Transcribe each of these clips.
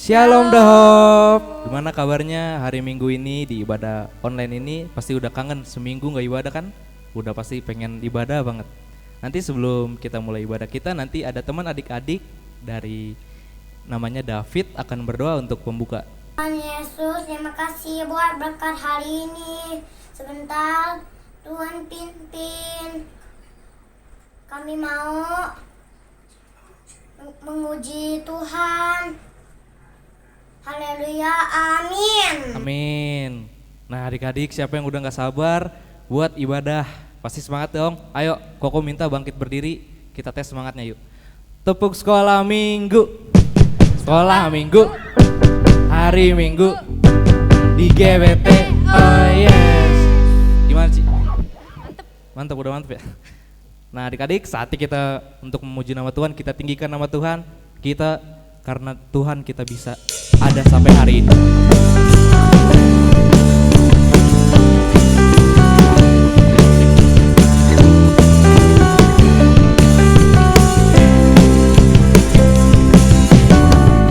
Shalom Dahop. Gimana kabarnya hari Minggu ini di ibadah online ini? Pasti udah kangen seminggu gak ibadah kan? Udah pasti pengen ibadah banget. Nanti sebelum kita mulai ibadah kita, nanti ada teman adik-adik dari namanya David akan berdoa untuk pembuka. Tuhan Yesus, terima kasih buat berkat hari ini. Sebentar, Tuhan pimpin. Kami mau menguji Tuhan. Haleluya, amin. Amin. Nah adik-adik siapa yang udah gak sabar buat ibadah? Pasti semangat dong. Ayo Koko minta bangkit berdiri, kita tes semangatnya yuk. Tepuk sekolah minggu. Sekolah minggu, hari Minggu di GBT. Oh yes. Gimana sih? Mantap, udah mantap ya. Nah adik-adik saatnya kita untuk memuji nama Tuhan, kita tinggikan nama Tuhan kita, karena Tuhan kita bisa ada sampai hari ini.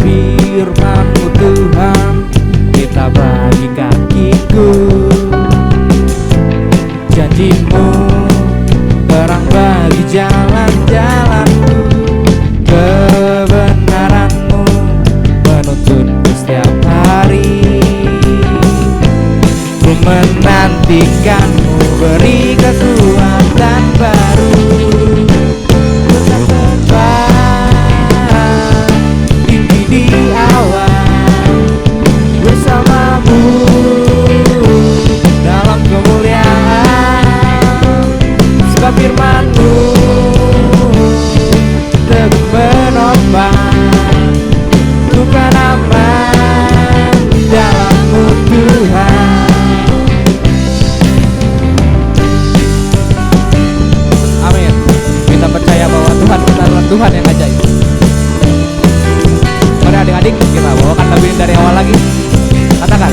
Firman-Mu Tuhan, kita bagi kakiku. Janji-Mu terang bagi jalan-jalanku. Kebenaran-Mu menuntunku setiap hari. Ku menantikan-Mu, beri kekuatan baru. Ku tak terbang tinggi di awan, bersama-Mu dalam kemuliaan. Sebab firman-Mu teguh menopang, bukan aman dalam-Mu Tuhan. Amin. Kita percaya bahwa Tuhan kita adalah Tuhan yang ajaib. Mari adik-adik kita bawakan lagu ini dari awal lagi. Katakan.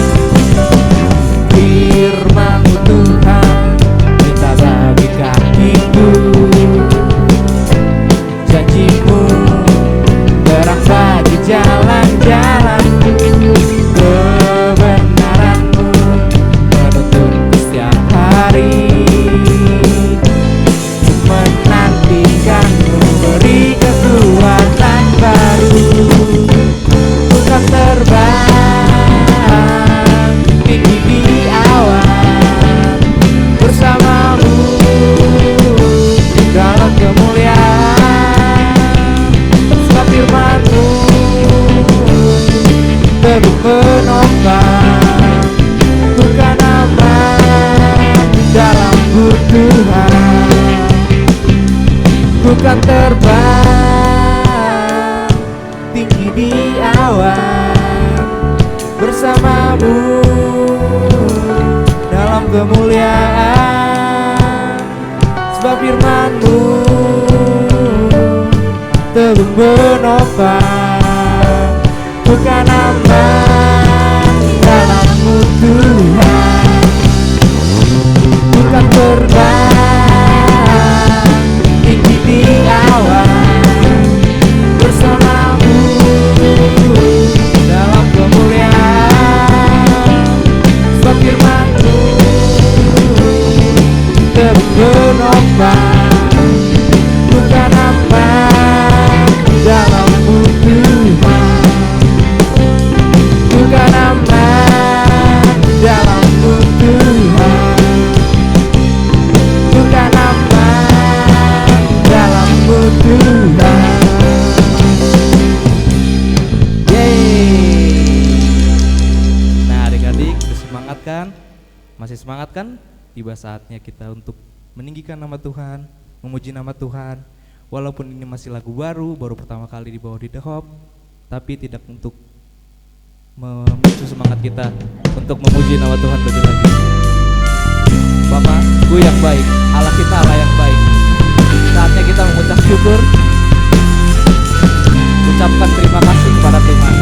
Firman-Mu Tuhan, kita bagi kakiku. Janji-Mu terang bagi jalan-jalanku. Kebenaran-Mu menuntunku setiap hari. Ku menantikan-Mu, beri kekuatan baru. Ku tak terbang tinggi di awan, bersama-Mu dalam kemuliaan. Sebab firman-Mu teguh menopang, bukan aman dalam-Mu Tuhan. Bukan terbang tinggi di awan, bersama-Mu dalam kemuliaan. Sebab firman-Mu teguh menopang, bukan aman dalam-Mu Tuhan. Bukan terbang tinggi di awan, bersama-Mu dalam kemuliaan. Sebab firman-Mu teguh menopang, bukan aman dalam-Mu Tuhan. Bukan aman dalam-Mu Tuhan. Bukan aman dalam-Mu Tuhan. Yeay. Nah adik-adik udah semangat kan? Masih semangat kan? Tiba saatnya kita untuk meninggikan nama Tuhan, memuji nama Tuhan. Walaupun ini masih lagu baru pertama kali dibawa di The Hope, tapi tidak untuk memicu semangat kita untuk memuji nama Tuhan lebih lagi. Bapakku yang baik, Allah kita Allah yang baik. Saatnya kita mengucap syukur, ucapkan terima kasih kepada Tuhan.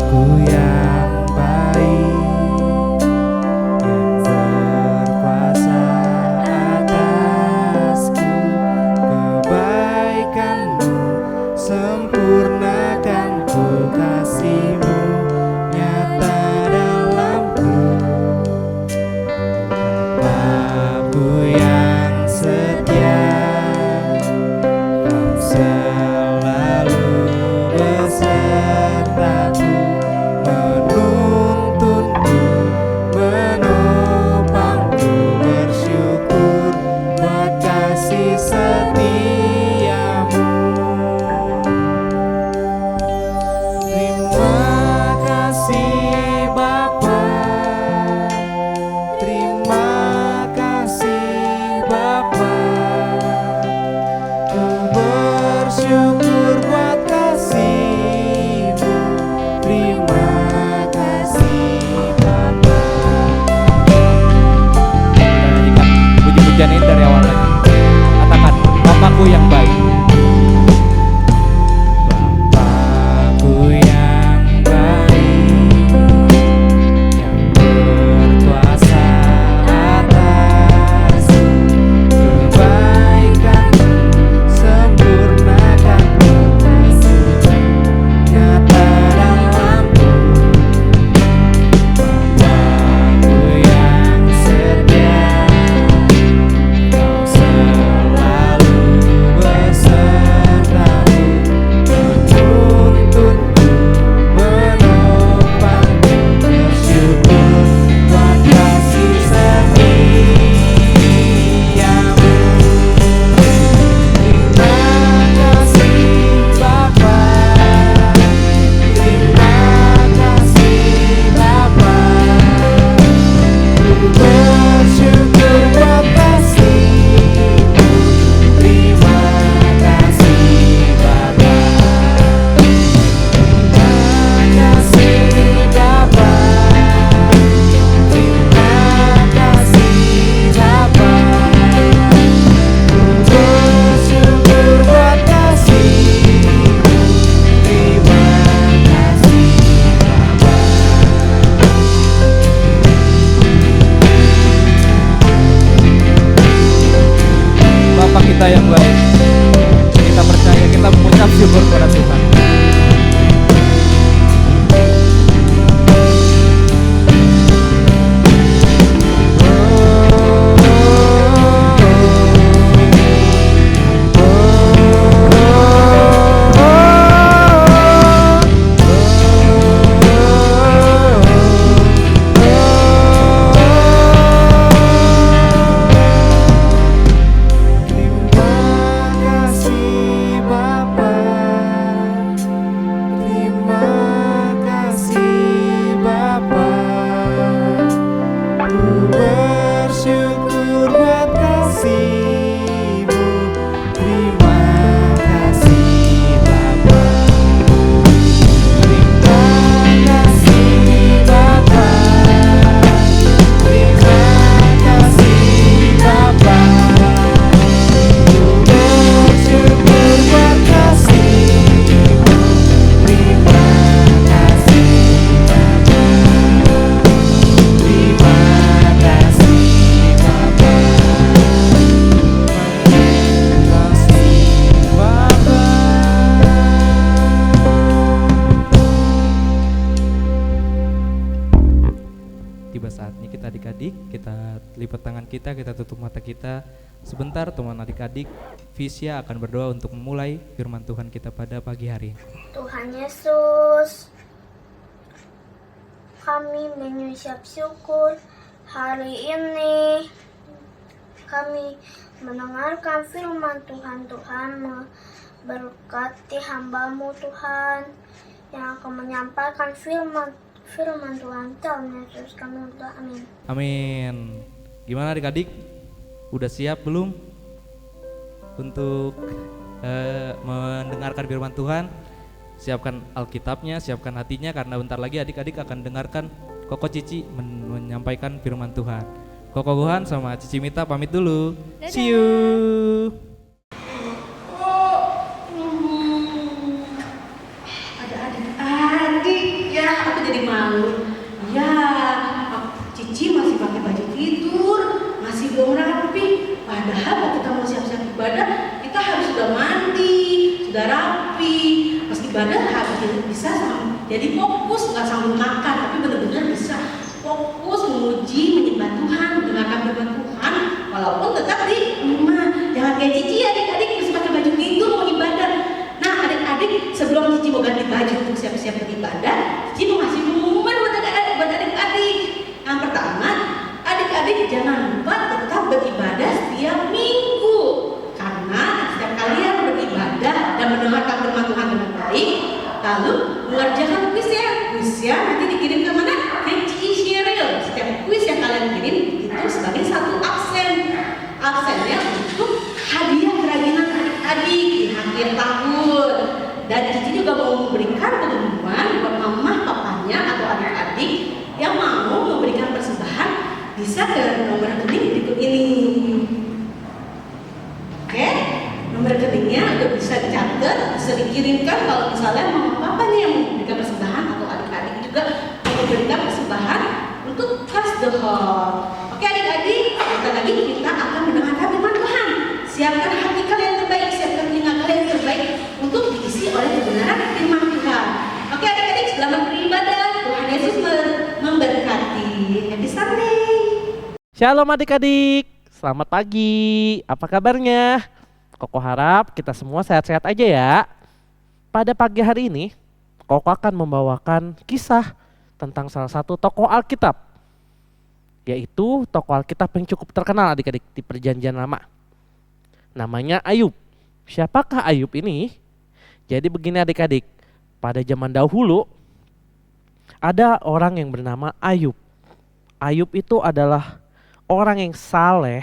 Aku yang baik, yang Saatnya kita adik-adik, kita lipat tangan kita tutup mata kita. Sebentar teman adik-adik, Visya akan berdoa untuk memulai firman Tuhan kita pada pagi hari ini. Tuhan Yesus, kami mengucap syukur hari ini. Kami mendengarkan firman Tuhan. Tuhan berkati hamba-Mu Tuhan yang akan menyampaikan firman Tuhan. Dalam Yesus kami berdoa, amin. Amin. Gimana adik-adik? Udah siap belum untuk mendengarkan firman Tuhan? Siapkan Alkitabnya, siapkan hatinya, karena bentar lagi adik-adik akan dengarkan Koko Cici menyampaikan firman Tuhan. Koko Gohan sama Cici Mita pamit dulu. Dadah. See you. Ada adik-adik, ya aku jadi malu. Ya, Cici masih pakai baju tidur, masih belum rapi. Padahal kalau kita mau siap-siap ibadah, kita harus sudah mandi, sudah rapi. Pas ibadah harus bisa jadi fokus, nggak sambil makan, tapi benar-benar bisa fokus memuji, menyembah Tuhan, mendengarkan firman Tuhan, walaupun tetap di rumah. Jangan kayak Cici, adik-adik masih pakai baju tidur mau ibadah. Nah, adik-adik, sebelum Cici mau ganti baju untuk siap-siap beribadah, Cici mau ngasih pengumuman buat adik-adik. Yang pertama, adik-adik jangan lupa tetap beribadah setiap minggu, karena setiap kalian beribadah dan mendengarkan firman Tuhan dengan baik, lalu mengerjakan kuisnya nanti dikirim ke mana? Ke Cici Sheryl. Setiap kuis yang kalian kirim itu sebagai satu absennya untuk hadiah kerajinan adik-adik di akhir tahun. Dan Cici juga mau memberikan pengumuman buat mama, papanya atau adik-adik yang mau memberikan persembahan, bisa ke nomor rekening berikut ini. Oke, nomor rekeningnya udah bisa dicatat, bisa dikirimkan kalau misalnya mama papanya yang memberikan persembahan atau adik-adik juga memberikan persembahan untuk Trust the Hall. Oke adik-adik, sebentar lagi kita akan mendengarkan firman Tuhan. Siapkan hati kalian terbaik, siapkan telinga kalian terbaik untuk diisi oleh kebenaran firman Tuhan. Oke adik-adik, selamat beribadah. Tuhan Yesus memberkati. Happy Sunday. Shalom adik-adik, selamat pagi, apa kabarnya? Koko harap kita semua sehat-sehat aja ya. Pada pagi hari ini, Koko akan membawakan kisah tentang salah satu tokoh Alkitab, yaitu tokoh Alkitab yang cukup terkenal adik-adik di Perjanjian Lama. Namanya Ayub. Siapakah Ayub ini? Jadi begini adik-adik, pada zaman dahulu ada orang yang bernama Ayub. Ayub itu adalah orang yang saleh,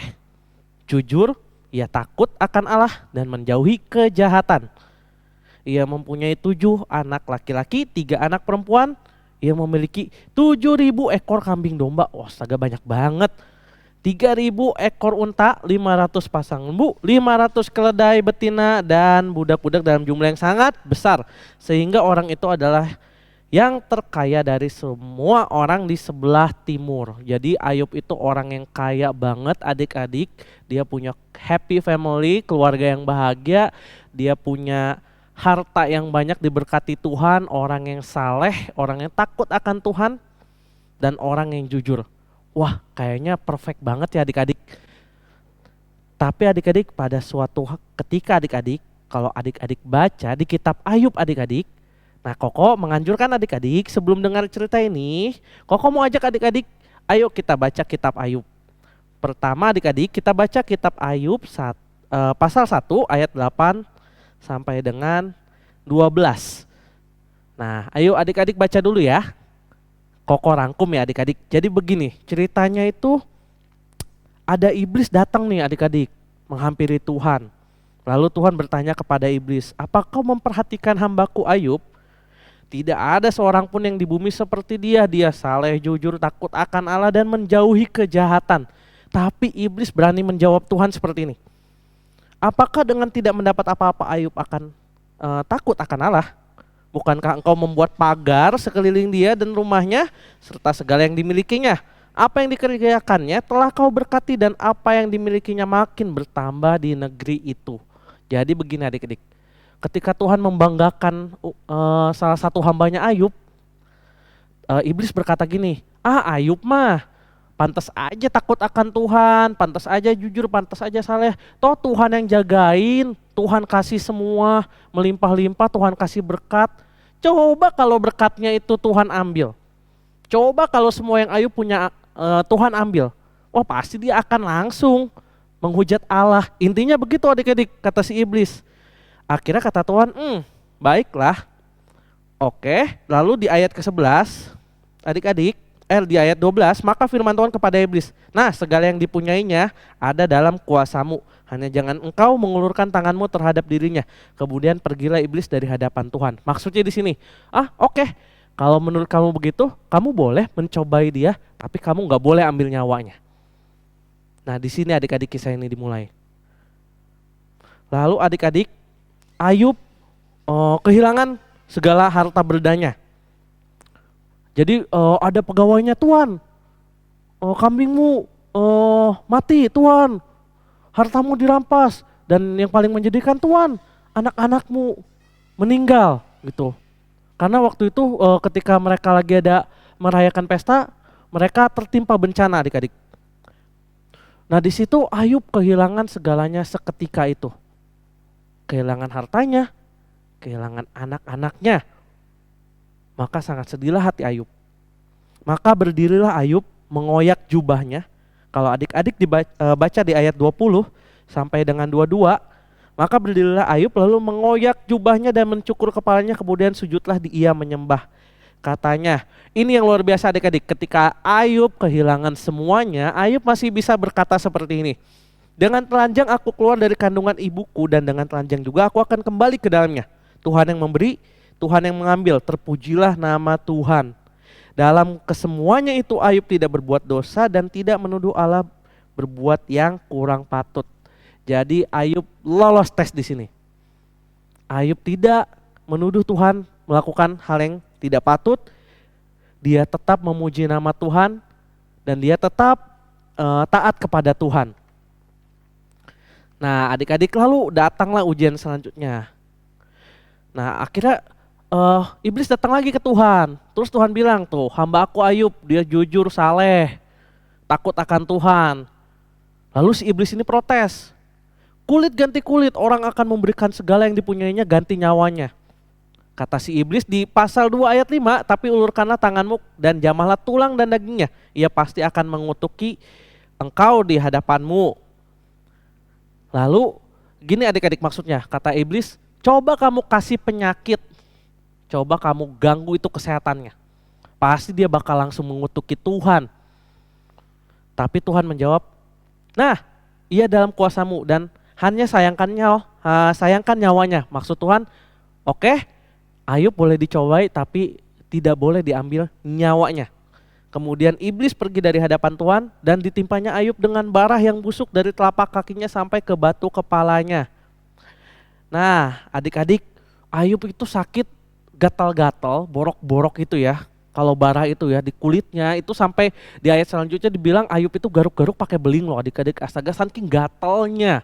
jujur, ia takut akan Allah dan menjauhi kejahatan. Ia mempunyai 7 anak laki-laki, 3 anak perempuan. Ia memiliki 7.000 ekor kambing domba. Wah, astaga banyak banget. 3.000 ekor unta, 500 pasang lembu, 500 keledai betina, dan budak-budak dalam jumlah yang sangat besar. Sehingga orang itu adalah yang terkaya dari semua orang di sebelah timur. Jadi Ayub itu orang yang kaya banget adik-adik. Dia punya happy family, keluarga yang bahagia. Dia punya harta yang banyak, diberkati Tuhan. Orang yang saleh, orang yang takut akan Tuhan, dan orang yang jujur. Wah, kayaknya perfect banget ya adik-adik. Tapi adik-adik, pada suatu ketika adik-adik, kalau adik-adik baca di kitab Ayub adik-adik, nah Koko menganjurkan adik-adik sebelum dengar cerita ini, Koko mau ajak adik-adik, ayo kita baca kitab Ayub. Pertama adik-adik, kita baca kitab Ayub pasal 1 ayat 8 sampai dengan 12. Nah ayo adik-adik baca dulu ya. Koko rangkum ya adik-adik. Jadi begini, ceritanya itu ada iblis datang nih adik-adik menghampiri Tuhan. Lalu Tuhan bertanya kepada iblis, apa kau memperhatikan hambaku Ayub? Tidak ada seorang pun yang di bumi seperti dia. Dia saleh, jujur, takut akan Allah dan menjauhi kejahatan. Tapi iblis berani menjawab Tuhan seperti ini. Apakah dengan tidak mendapat apa-apa Ayub akan takut akan Allah? Bukankah engkau membuat pagar sekeliling dia dan rumahnya serta segala yang dimilikinya? Apa yang dikerjakannya telah kau berkati dan apa yang dimilikinya makin bertambah di negeri itu. Jadi begini adik-adik. Ketika Tuhan membanggakan salah satu hambanya Ayub, iblis berkata gini, Ayub mah pantas aja takut akan Tuhan, pantas aja jujur, pantas aja saleh. Toh Tuhan yang jagain, Tuhan kasih semua, melimpah-limpah, Tuhan kasih berkat. Coba kalau berkatnya itu Tuhan ambil. Coba kalau semua yang Ayub punya Tuhan ambil. Wah pasti dia akan langsung menghujat Allah. Intinya begitu adik-adik, kata si iblis. Akhirnya kata Tuhan, baiklah. Oke, lalu di ayat ke-11, adik-adik, di ayat 12, maka firman Tuhan kepada iblis, nah segala yang dipunyainya ada dalam kuasamu, hanya jangan engkau mengulurkan tanganmu terhadap dirinya. Kemudian pergilah iblis dari hadapan Tuhan. Maksudnya di sini, oke, kalau menurut kamu begitu, kamu boleh mencobai dia, tapi kamu nggak boleh ambil nyawanya. Nah di sini adik-adik kisah ini dimulai. Lalu adik-adik, Ayub kehilangan segala harta bendanya. Jadi ada pegawainya, Tuan, kambingmu mati Tuan, hartamu dirampas, dan yang paling menjadikan Tuan, anak-anakmu meninggal gitu. Karena waktu itu ketika mereka lagi ada merayakan pesta, mereka tertimpa bencana adik-adik. Nah di situ Ayub kehilangan segalanya seketika itu. Kehilangan hartanya, kehilangan anak-anaknya. Maka sangat sedihlah hati Ayub. Maka berdirilah Ayub mengoyak jubahnya. Kalau adik-adik baca di ayat 20 sampai dengan 22, maka berdirilah Ayub lalu mengoyak jubahnya dan mencukur kepalanya, kemudian sujudlah ia menyembah. Katanya, ini yang luar biasa adik-adik, ketika Ayub kehilangan semuanya, Ayub masih bisa berkata seperti ini. Dengan telanjang aku keluar dari kandungan ibuku, dan dengan telanjang juga aku akan kembali ke dalamnya. Tuhan yang memberi, Tuhan yang mengambil, terpujilah nama Tuhan. Dalam kesemuanya itu Ayub tidak berbuat dosa dan tidak menuduh Allah berbuat yang kurang patut. Jadi Ayub lolos tes di sini. Ayub tidak menuduh Tuhan melakukan hal yang tidak patut. Dia tetap memuji nama Tuhan dan dia tetap taat kepada Tuhan. Nah adik-adik, lalu datanglah ujian selanjutnya. Nah akhirnya iblis datang lagi ke Tuhan. Terus Tuhan bilang, tuh hamba aku Ayub, dia jujur, saleh, takut akan Tuhan. Lalu si iblis ini protes. Kulit ganti kulit, orang akan memberikan segala yang dipunyainya ganti nyawanya. Kata si iblis di pasal 2 ayat 5, tapi ulurkanlah tanganmu dan jamahlah tulang dan dagingnya. Ia pasti akan mengutuki engkau di hadapanmu. Lalu gini adik-adik maksudnya, kata iblis, coba kamu kasih penyakit, coba kamu ganggu itu kesehatannya. Pasti dia bakal langsung mengutuki Tuhan. Tapi Tuhan menjawab, nah ia dalam kuasamu dan hanya sayangkan nyawanya. Maksud Tuhan, oke, Ayub boleh dicobai tapi tidak boleh diambil nyawanya. Kemudian iblis pergi dari hadapan Tuhan dan ditimpanya Ayub dengan barah yang busuk dari telapak kakinya sampai ke batu kepalanya. Nah adik-adik, Ayub itu sakit gatal-gatal, borok-borok itu ya. Kalau barah itu ya di kulitnya itu sampai di ayat selanjutnya dibilang Ayub itu garuk-garuk pakai beling loh adik-adik, astaga saking gatalnya.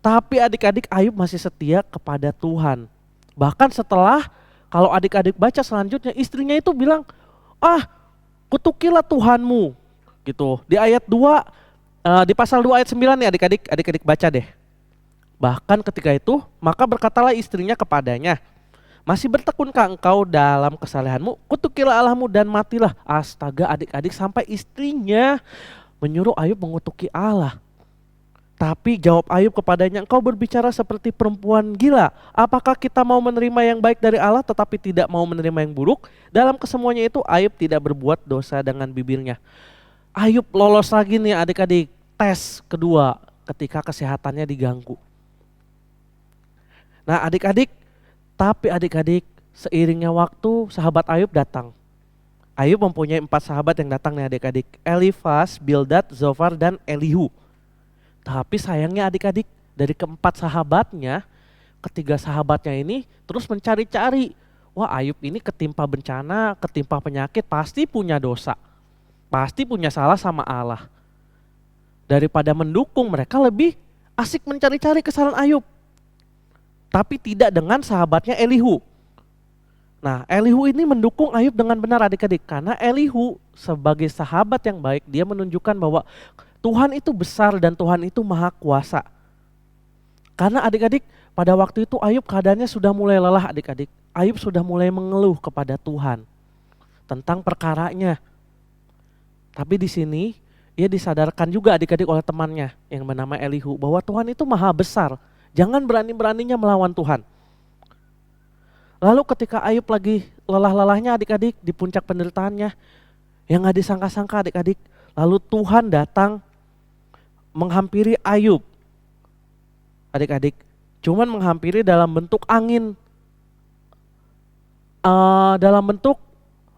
Tapi adik-adik Ayub masih setia kepada Tuhan. Bahkan setelah, kalau adik-adik baca selanjutnya, istrinya itu bilang, kutukilah Tuhanmu gitu. Di ayat 2, di pasal 2 ayat 9 nih adik-adik baca deh. Bahkan ketika itu, maka berkatalah istrinya kepadanya, masih bertekunkah engkau dalam kesalehanmu? Kutukilah Allahmu dan matilah. Astaga adik-adik, sampai istrinya menyuruh Ayub mengutuki Allah. Tapi jawab Ayub kepadanya, engkau berbicara seperti perempuan gila. Apakah kita mau menerima yang baik dari Allah tetapi tidak mau menerima yang buruk? Dalam kesemuanya itu Ayub tidak berbuat dosa dengan bibirnya. Ayub lolos lagi nih adik-adik, tes kedua ketika kesehatannya diganggu. Nah adik-adik, tapi adik-adik, seiringnya waktu sahabat Ayub datang. Ayub mempunyai 4 sahabat yang datang nih adik-adik, Elifaz, Bildad, Zofar, dan Elihu. Tapi sayangnya adik-adik, dari keempat sahabatnya, ketiga sahabatnya ini terus mencari-cari. Wah Ayub ini ketimpa bencana, ketimpa penyakit, pasti punya dosa. Pasti punya salah sama Allah. Daripada mendukung, mereka lebih asik mencari-cari kesalahan Ayub. Tapi tidak dengan sahabatnya Elihu. Nah, Elihu ini mendukung Ayub dengan benar adik-adik, karena Elihu sebagai sahabat yang baik, dia menunjukkan bahwa Tuhan itu besar dan Tuhan itu maha kuasa. Karena adik-adik, pada waktu itu Ayub keadaannya sudah mulai lelah adik-adik. Ayub sudah mulai mengeluh kepada Tuhan tentang perkaranya. Tapi di sini ia disadarkan juga adik-adik oleh temannya yang bernama Elihu bahwa Tuhan itu maha besar. Jangan berani-beraninya melawan Tuhan. Lalu ketika Ayub lagi lelah-lelahnya adik-adik di puncak penderitaannya, yang gak disangka-sangka adik-adik, lalu Tuhan datang menghampiri Ayub. Adik-adik, cuman menghampiri dalam bentuk angin, dalam bentuk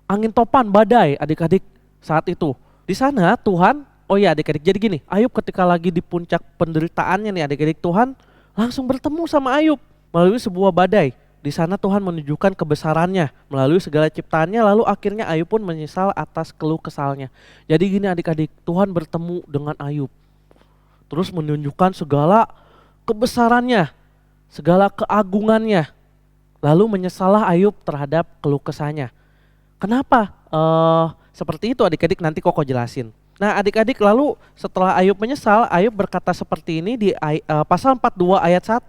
angin topan, badai adik-adik saat itu. Di sana Tuhan, oh ya adik-adik, jadi gini, Ayub ketika lagi di puncak penderitaannya nih adik-adik, Tuhan langsung bertemu sama Ayub melalui sebuah badai. Di sana Tuhan menunjukkan kebesarannya melalui segala ciptaannya, lalu akhirnya Ayub pun menyesal atas keluh kesalnya. Jadi gini adik-adik, Tuhan bertemu dengan Ayub, terus menunjukkan segala kebesarannya, segala keagungannya, lalu menyesalah Ayub terhadap keluh kesahnya. Kenapa seperti itu adik-adik, nanti Koko jelasin. Nah adik-adik, lalu setelah Ayub menyesal, Ayub berkata seperti ini di pasal 42 ayat 1.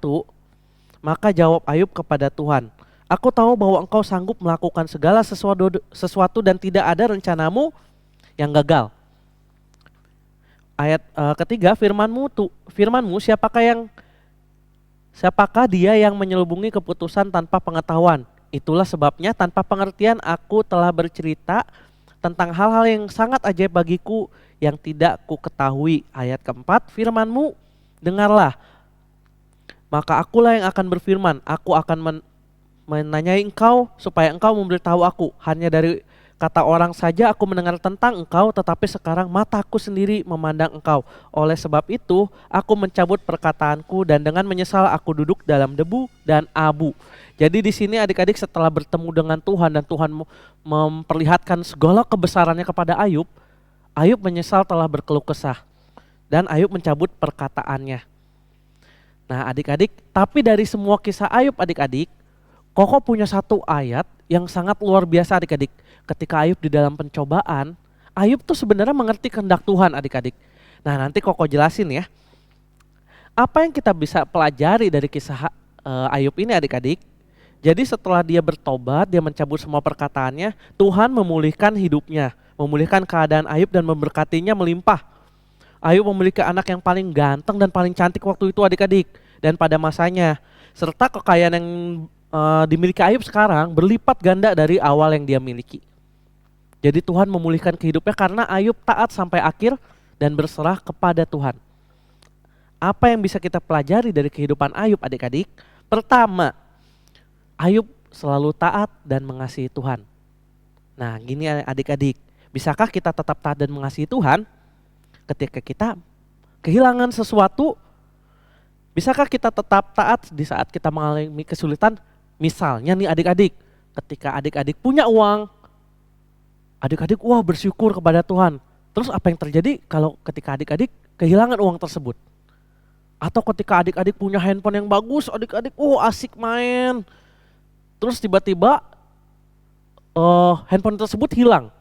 Maka jawab Ayub kepada Tuhan, aku tahu bahwa engkau sanggup melakukan segala sesuatu dan tidak ada rencanamu yang gagal. Ayat ketiga, firmanmu siapakah dia yang menyelubungi keputusan tanpa pengetahuan? Itulah sebabnya tanpa pengertian aku telah bercerita tentang hal-hal yang sangat ajaib bagiku yang tidak ku ketahui. Ayat keempat, firmanmu dengarlah, maka akulah yang akan berfirman, aku akan menanyai engkau supaya engkau memberitahu aku. Hanya dari kata orang saja aku mendengar tentang engkau, tetapi sekarang mataku sendiri memandang engkau. Oleh sebab itu aku mencabut perkataanku dan dengan menyesal aku duduk dalam debu dan abu. Jadi di sini adik-adik, setelah bertemu dengan Tuhan dan Tuhan memperlihatkan segala kebesarannya kepada Ayub, Ayub menyesal telah berkeluh kesah dan Ayub mencabut perkataannya. Nah adik-adik, tapi dari semua kisah Ayub adik-adik, Koko punya satu ayat yang sangat luar biasa adik-adik. Ketika Ayub di dalam pencobaan, Ayub tuh sebenarnya mengerti kehendak Tuhan adik-adik. Nah nanti Koko jelasin ya. Apa yang kita bisa pelajari dari kisah Ayub ini adik-adik? Jadi setelah dia bertobat, dia mencabut semua perkataannya, Tuhan memulihkan hidupnya, memulihkan keadaan Ayub dan memberkatinya melimpah. Ayub memiliki anak yang paling ganteng dan paling cantik waktu itu adik-adik dan pada masanya, serta kekayaan yang dimiliki Ayub sekarang berlipat ganda dari awal yang dia miliki. Jadi Tuhan memulihkan kehidupnya karena Ayub taat sampai akhir dan berserah kepada Tuhan. Apa yang bisa kita pelajari dari kehidupan Ayub adik-adik? Pertama, Ayub selalu taat dan mengasihi Tuhan. Nah gini adik-adik, bisakah kita tetap taat dan mengasihi Tuhan ketika kita kehilangan sesuatu? Bisakah kita tetap taat di saat kita mengalami kesulitan? Misalnya nih adik-adik, ketika adik-adik punya uang, adik-adik wah bersyukur kepada Tuhan. Terus apa yang terjadi kalau ketika adik-adik kehilangan uang tersebut? Atau ketika adik-adik punya handphone yang bagus, adik-adik asik main. Terus tiba-tiba handphone tersebut hilang.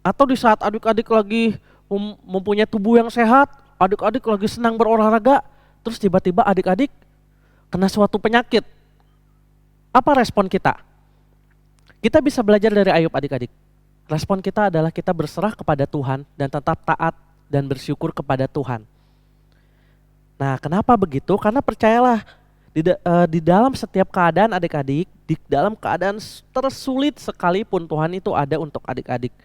Atau di saat adik-adik lagi mempunyai tubuh yang sehat, adik-adik lagi senang berolahraga, terus tiba-tiba adik-adik kena suatu penyakit. Apa respon kita? Kita bisa belajar dari Ayub adik-adik. Respon kita adalah kita berserah kepada Tuhan dan tetap taat dan bersyukur kepada Tuhan. Nah kenapa begitu? Karena percayalah, di dalam setiap keadaan adik-adik, di dalam keadaan tersulit sekalipun Tuhan itu ada untuk adik-adik.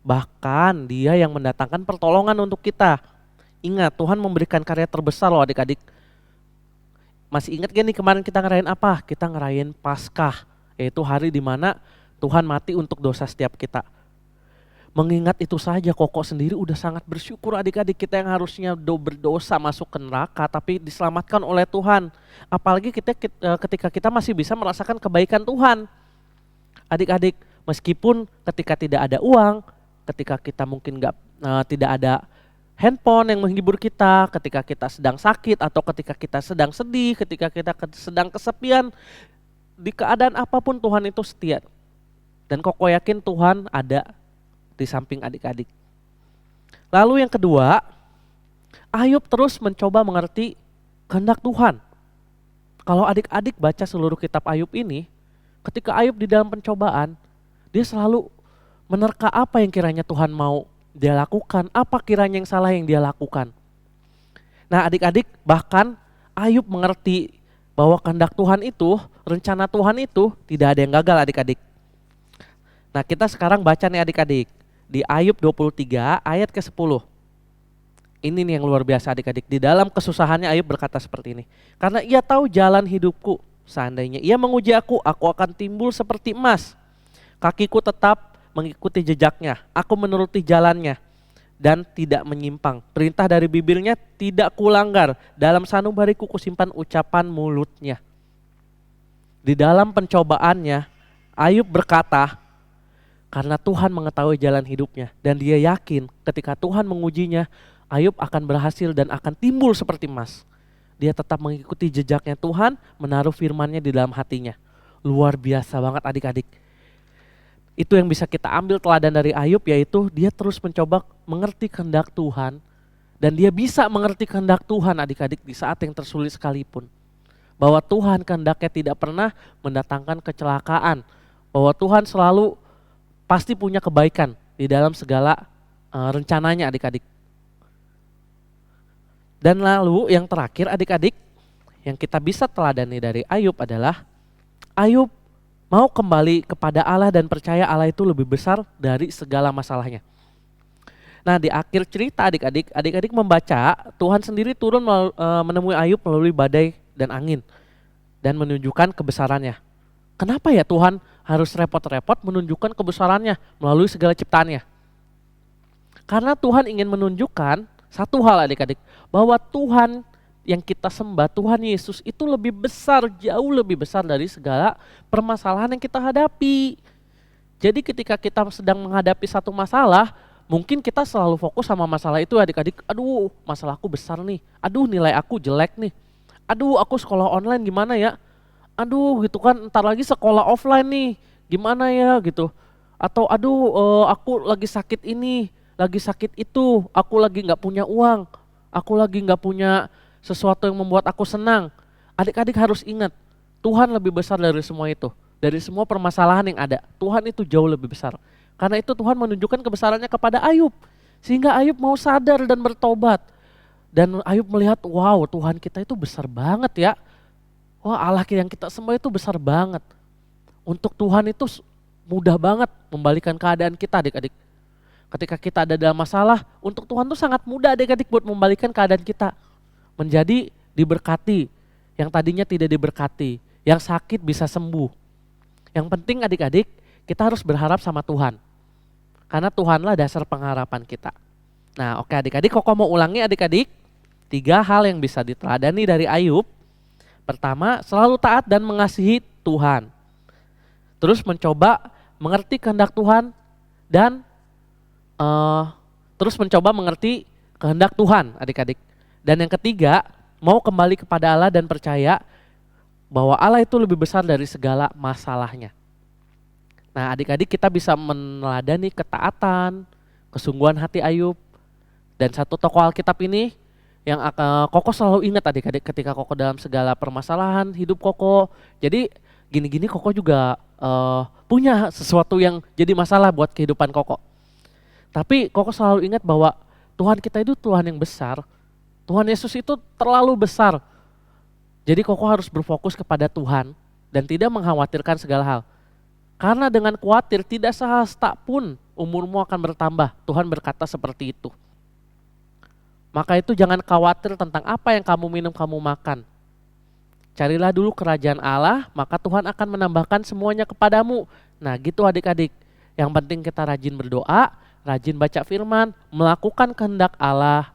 Bahkan Dia yang mendatangkan pertolongan untuk kita. Ingat, Tuhan memberikan karya terbesar loh adik-adik. Masih ingat gak nih kemarin kita ngerayain apa? Kita ngerayain Paskah, yaitu hari dimana Tuhan mati untuk dosa setiap kita. Mengingat itu saja Koko sendiri udah sangat bersyukur adik-adik, kita yang harusnya berdosa masuk ke neraka tapi diselamatkan oleh Tuhan. Apalagi ketika kita masih bisa merasakan kebaikan Tuhan. Adik-adik, meskipun ketika tidak ada uang, ketika kita mungkin tidak ada handphone yang menghibur kita, ketika kita sedang sakit atau ketika kita sedang sedih, ketika kita sedang kesepian, di keadaan apapun Tuhan itu setia. Dan Koko yakin Tuhan ada di samping adik-adik. Lalu yang kedua, Ayub terus mencoba mengerti kehendak Tuhan. Kalau adik-adik baca seluruh kitab Ayub ini, ketika Ayub di dalam pencobaan, dia selalu menerka apa yang kiranya Tuhan mau dia lakukan, apa kiranya yang salah yang dia lakukan. Nah adik-adik, bahkan Ayub mengerti bahwa kehendak Tuhan itu, rencana Tuhan itu tidak ada yang gagal adik-adik. Nah kita sekarang baca nih adik-adik, di Ayub 23 ayat ke-10. Ini nih yang luar biasa adik-adik. Di dalam kesusahannya Ayub berkata seperti ini. Karena ia tahu jalan hidupku. Seandainya ia menguji aku akan timbul seperti emas. Kakiku tetap mengikuti jejaknya. Aku menuruti jalannya dan tidak menyimpang. Perintah dari bibirnya tidak kulanggar. Dalam sanubariku kusimpan ucapan mulutnya. Di dalam pencobaannya Ayub berkata, karena Tuhan mengetahui jalan hidupnya. Dan dia yakin ketika Tuhan mengujinya, Ayub akan berhasil dan akan timbul seperti emas. Dia tetap mengikuti jejaknya Tuhan, menaruh firman-Nya di dalam hatinya. Luar biasa banget adik-adik. Itu yang bisa kita ambil teladan dari Ayub, yaitu dia terus mencoba mengerti kehendak Tuhan. Dan dia bisa mengerti kehendak Tuhan adik-adik di saat yang tersulit sekalipun. Bahwa Tuhan kehendaknya tidak pernah mendatangkan kecelakaan. Bahwa Tuhan selalu pasti punya kebaikan di dalam segala rencananya adik-adik. Dan lalu yang terakhir adik-adik, yang kita bisa teladani dari Ayub adalah Ayub mau kembali kepada Allah dan percaya Allah itu lebih besar dari segala masalahnya. Nah di akhir cerita adik-adik membaca Tuhan sendiri turun menemui Ayub melalui badai dan angin dan menunjukkan kebesarannya. Kenapa ya Tuhan harus repot-repot menunjukkan kebesarannya melalui segala ciptaannya? Karena Tuhan ingin menunjukkan satu hal adik-adik, bahwa Tuhan yang kita sembah, Tuhan Yesus itu lebih besar, jauh lebih besar dari segala permasalahan yang kita hadapi. Jadi ketika kita sedang menghadapi satu masalah, mungkin kita selalu fokus sama masalah itu adik-adik. Aduh masalahku besar nih, aduh nilai aku jelek nih, aduh aku sekolah online gimana ya, aduh gitu kan ntar lagi sekolah offline nih, gimana ya gitu. Atau aduh aku lagi sakit ini, lagi sakit itu, aku lagi gak punya uang, aku lagi gak punya sesuatu yang membuat aku senang. Adik-adik harus ingat, Tuhan lebih besar dari semua itu. Dari semua permasalahan yang ada, Tuhan itu jauh lebih besar. Karena itu Tuhan menunjukkan kebesarannya kepada Ayub. Sehingga Ayub mau sadar dan bertobat. Dan Ayub melihat, wow Tuhan kita itu besar banget ya. Wah Allah yang kita sembah itu besar banget. Untuk Tuhan itu mudah banget membalikan keadaan kita adik-adik. Ketika kita ada dalam masalah, untuk Tuhan tuh sangat mudah adik-adik buat membalikan keadaan kita. Menjadi diberkati, yang tadinya tidak diberkati, yang sakit bisa sembuh. Yang penting adik-adik, kita harus berharap sama Tuhan. Karena Tuhanlah dasar pengharapan kita. Nah oke adik-adik, Koko mau ulangi adik-adik. 3 hal yang bisa diteladani dari Ayub. Pertama, selalu taat dan mengasihi Tuhan. Terus mencoba mengerti kehendak Tuhan dan terus mencoba mengerti kehendak Tuhan adik-adik. Dan yang ketiga, mau kembali kepada Allah dan percaya bahwa Allah itu lebih besar dari segala masalahnya. Nah adik-adik kita bisa meneladani ketaatan, kesungguhan hati Ayub. Dan satu tokoh Alkitab ini yang Koko selalu ingat adik-adik ketika Koko dalam segala permasalahan hidup Koko. Jadi gini-gini Koko juga punya sesuatu yang jadi masalah buat kehidupan Koko. Tapi Koko selalu ingat bahwa Tuhan kita itu Tuhan yang besar. Tuhan Yesus itu terlalu besar. Jadi Koko harus berfokus kepada Tuhan dan tidak mengkhawatirkan segala hal. Karena dengan khawatir tidak sehasta pun umurmu akan bertambah. Tuhan berkata seperti itu. Maka itu jangan khawatir tentang apa yang kamu minum, kamu makan. Carilah dulu kerajaan Allah, maka Tuhan akan menambahkan semuanya kepadamu. Nah gitu adik-adik. Yang penting kita rajin berdoa, rajin baca firman, melakukan kehendak Allah.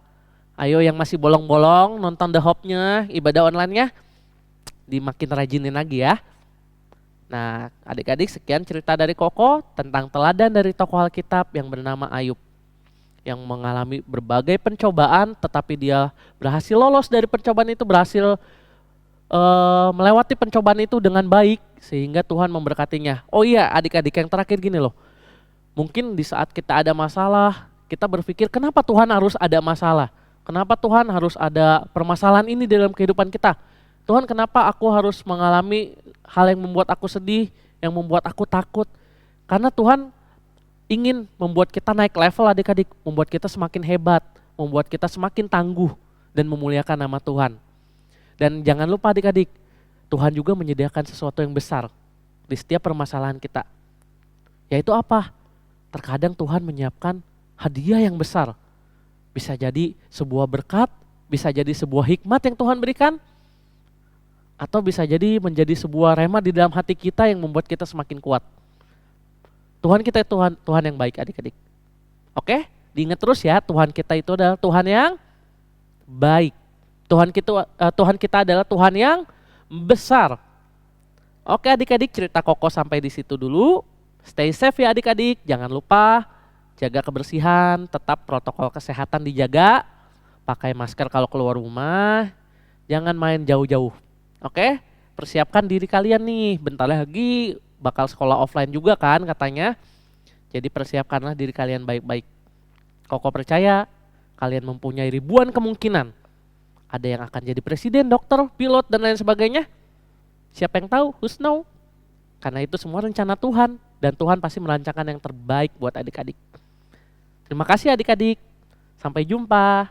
Ayo yang masih bolong-bolong nonton The Hope-nya, ibadah online-nya, dimakin rajinin lagi ya. Nah adik-adik sekian cerita dari Koko tentang teladan dari tokoh Alkitab yang bernama Ayub. Yang mengalami berbagai pencobaan tetapi dia berhasil lolos dari pencobaan itu, berhasil melewati pencobaan itu dengan baik sehingga Tuhan memberkatinya. Oh iya adik-adik, yang terakhir gini loh. Mungkin di saat kita ada masalah, kita berpikir kenapa Tuhan harus ada masalah? Kenapa Tuhan harus ada permasalahan ini dalam kehidupan kita? Tuhan, kenapa aku harus mengalami hal yang membuat aku sedih, yang membuat aku takut? Karena Tuhan ingin membuat kita naik level adik-adik, membuat kita semakin hebat, membuat kita semakin tangguh dan memuliakan nama Tuhan. Dan jangan lupa adik-adik, Tuhan juga menyediakan sesuatu yang besar di setiap permasalahan kita. Yaitu apa? Terkadang Tuhan menyiapkan hadiah yang besar. Bisa jadi sebuah berkat, bisa jadi sebuah hikmat yang Tuhan berikan, atau bisa jadi menjadi sebuah rema di dalam hati kita yang membuat kita semakin kuat. Tuhan kita Tuhan yang baik adik-adik. Oke? Diingat terus ya, Tuhan kita itu adalah Tuhan yang baik. Tuhan kita adalah Tuhan yang besar. Oke adik-adik, cerita Koko sampai di situ dulu. Stay safe ya adik-adik, jangan lupa jaga kebersihan, tetap protokol kesehatan dijaga, pakai masker kalau keluar rumah, jangan main jauh-jauh. Oke, persiapkan diri kalian nih, bentar lagi bakal sekolah offline juga kan katanya. Jadi persiapkanlah diri kalian baik-baik. Koko percaya kalian mempunyai ribuan kemungkinan. Ada yang akan jadi presiden, dokter, pilot, dan lain sebagainya. Siapa yang tahu? Who's know? Karena itu semua rencana Tuhan. Dan Tuhan pasti merancangkan yang terbaik buat adik-adik. Terima kasih adik-adik. Sampai jumpa.